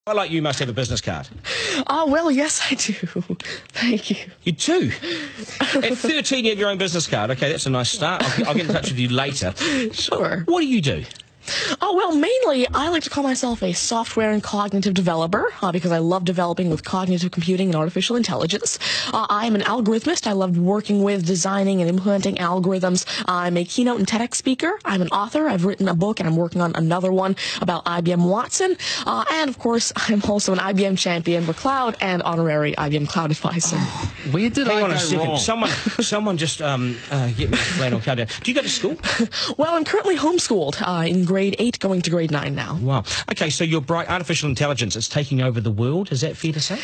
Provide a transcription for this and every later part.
I like you must have a business card. Oh, well, yes, I do. Thank you. You do? At 13, you have your own business card. Okay, that's a nice start. I'll get in touch with you later. Sure. What do you do? Oh, well, mainly, I like to call myself a software and cognitive developer because I love developing with cognitive computing and artificial intelligence. I'm an algorithmist. I love working with, designing, and implementing algorithms. I'm a keynote and TEDx speaker. I'm an author. I've written a book, and I'm working on another one about IBM Watson. And, of course, I'm also an IBM champion for cloud and honorary IBM cloud advisor. Oh, where did Hang I on go a second. wrong? Someone just get me a flannel card down. Do you go to school? Well, I'm currently homeschooled in grade 8, going to grade 9 now. Wow. Okay, so you're bright. Artificial intelligence is taking over the world. Is that fair to say?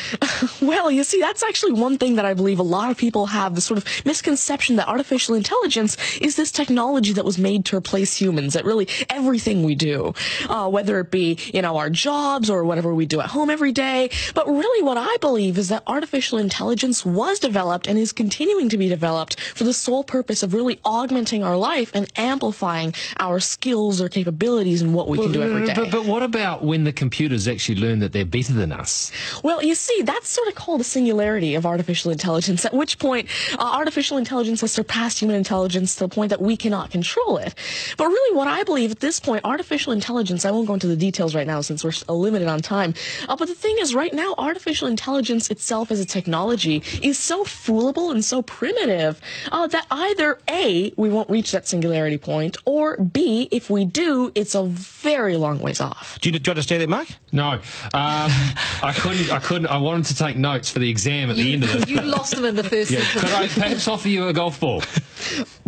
Well, you see, that's actually one thing that I believe a lot of people have, the sort of misconception that artificial intelligence is this technology that was made to replace humans at really everything we do, whether it be, our jobs or whatever we do at home every day. But really what I believe is that artificial intelligence was developed and is continuing to be developed for the sole purpose of really augmenting our life and amplifying our skills or capabilities and what we can do every day. But what about when the computers actually learn that they're better than us? Well, you see, that's sort of called a singularity of artificial intelligence, at which point artificial intelligence has surpassed human intelligence to the point that we cannot control it. But really what I believe at this point, artificial intelligence, I won't go into the details right now since we're limited on time, but the thing is right now, artificial intelligence itself as a technology is so foolable and so primitive that either A, we won't reach that singularity point, or B, if we do, it's a very long ways off. Do you understand that, Mark? No. I couldn't. I wanted to take notes for the exam at the end of it. You lost them in the first sentence. Could I perhaps offer you a golf ball?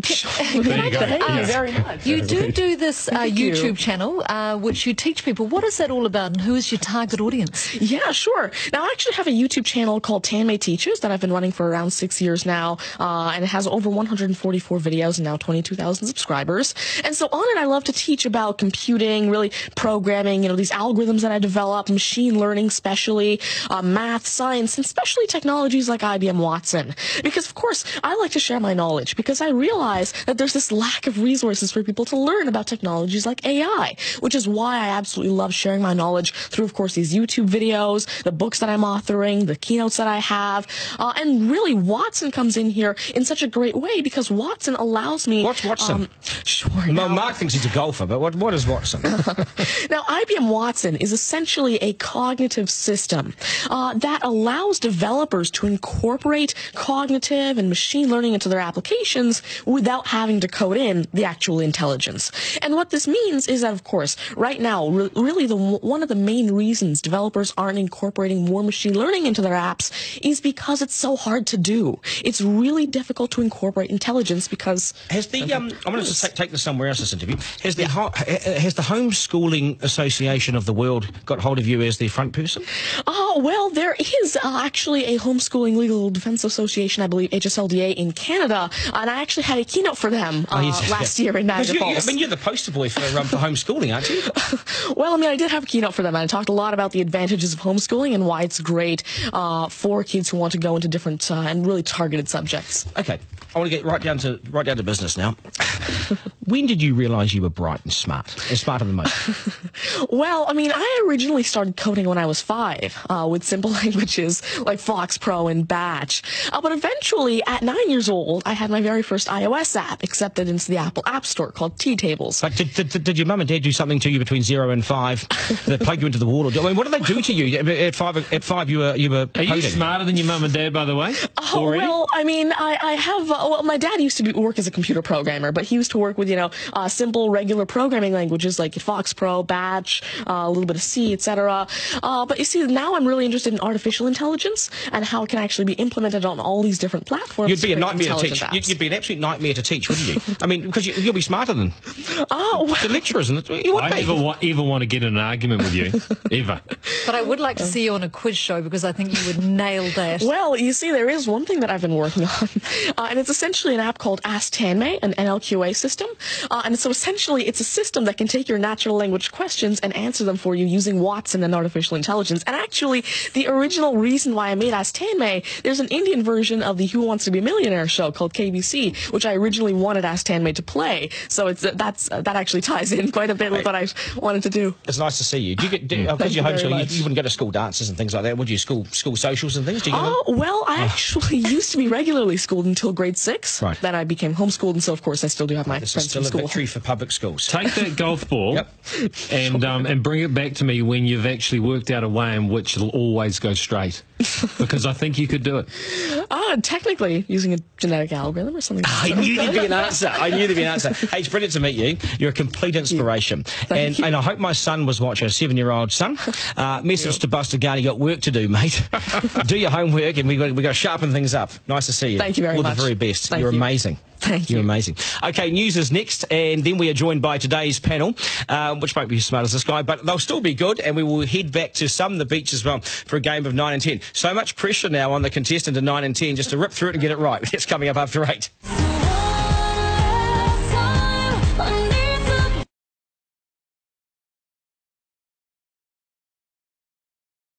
There you go. Thank you very much. You do this YouTube channel, which you teach people. What is that all about, and who is your target audience? Yeah, sure. Now, I actually have a YouTube channel called Tanmay Teaches that I've been running for around 6 years now, and it has over 144 videos and now 22,000 subscribers. And so on it, I love to teach about computing, really programming, these algorithms that I develop, machine learning especially, math, science, and especially technologies like IBM Watson. Because, of course, I like to share my knowledge because I realize that there's this lack of resources for people to learn about technologies like AI, which is why I absolutely love sharing my knowledge through, of course, these YouTube videos, the books that I'm authoring, the keynotes that I have, and really Watson comes in here in such a great way because Watson allows me... What's Watson? Sure. Well, Mark thinks he's a golfer, but what is Watson? Now, IBM Watson is essentially a cognitive system that allows developers to incorporate cognitive and machine learning into their applications without having to code in the actual intelligence. And what this means is that, of course, right now, really one of the main reasons developers aren't incorporating more machine learning into their apps is because it's so hard to do. It's really difficult to incorporate intelligence because... Has the I'm going to take this somewhere else, this interview. Has the Homeschooling Association of the World got hold of you as their front person? Well, there is actually a Homeschooling Legal Defense Association, I believe, HSLDA, in Canada, and I actually had a keynote for them last year in Niagara Falls. You're the poster boy for homeschooling, aren't you? Well, I did have a keynote for them, and I talked a lot about the advantages of homeschooling and why it's great for kids who want to go into different and really targeted subjects. Okay, I want to get right down to business now. When did you realise you were bright and smarter than most? Well, I originally started coding when I was 5 with simple languages like Fox Pro and Batch. But eventually, at 9 years old, I had my very first iOS app accepted into the Apple App Store called T-Tables. But did your mum and dad do something to you between 0 and 5 that plugged you into the wall? What did they do to you at 5? You were Are you smarter than your mum and dad, by the way? Well, I have. My dad used to work as a computer programmer, but he used to work with simple regular programming languages like Fox Pro, Batch, a little bit of C, etc. But you see, now I'm really interested in artificial intelligence and how it can actually be implemented on all these different platforms. You'd be a nightmare to teach. You'd be an absolute nightmare to teach, wouldn't you? Because you'll be smarter than the lecturers, and you would I never want to get in an argument with you, ever. But I would like to see you on a quiz show because I think you would nail that. Well, you see, there is one thing that I've been working on, and it's essentially an app called Ask Tanmay, an NLQA system. And so essentially, it's a system that can take your natural language questions and answer them for you using Watson and artificial intelligence. And actually, the original reason why I made Ask Tanmay, there's an Indian version of the Who Wants to Be a Millionaire show called KBC, which I originally wanted Ask Handmaid to play. So that actually ties in quite a bit with what I wanted to do. It's nice to see you. Do you get because you're homeschooling? You wouldn't go to school dances and things like that, would you? School socials and things. Do you go well, I actually used to be regularly schooled until grade 6. Right. Then I became homeschooled, and so of course I still do have my friends from school. Still a victory for public schools. Take that golf ball and bring it back to me when you've actually worked out a way in which it'll always go straight. Because I think you could do it. Technically, using a genetic algorithm or something. I knew there'd be an answer. Hey, it's brilliant to meet you. You're a complete inspiration. And I hope my son was watching, a 7-year-old son. Message to Buster Garner, you got work to do, mate. Do your homework, and we got to sharpen things up. Nice to see you. Thank you very much. All the very best. Thank You're you. amazing. Thank you. You're amazing. Okay, news is next, and then we are joined by today's panel, which won't be as smart as this guy, but they'll still be good, and we will head back to some of the beach as well for a game of 9 and 10. So much pressure now on the contestant in 9 and 10 just to rip through it and get it right. It's coming up after 8.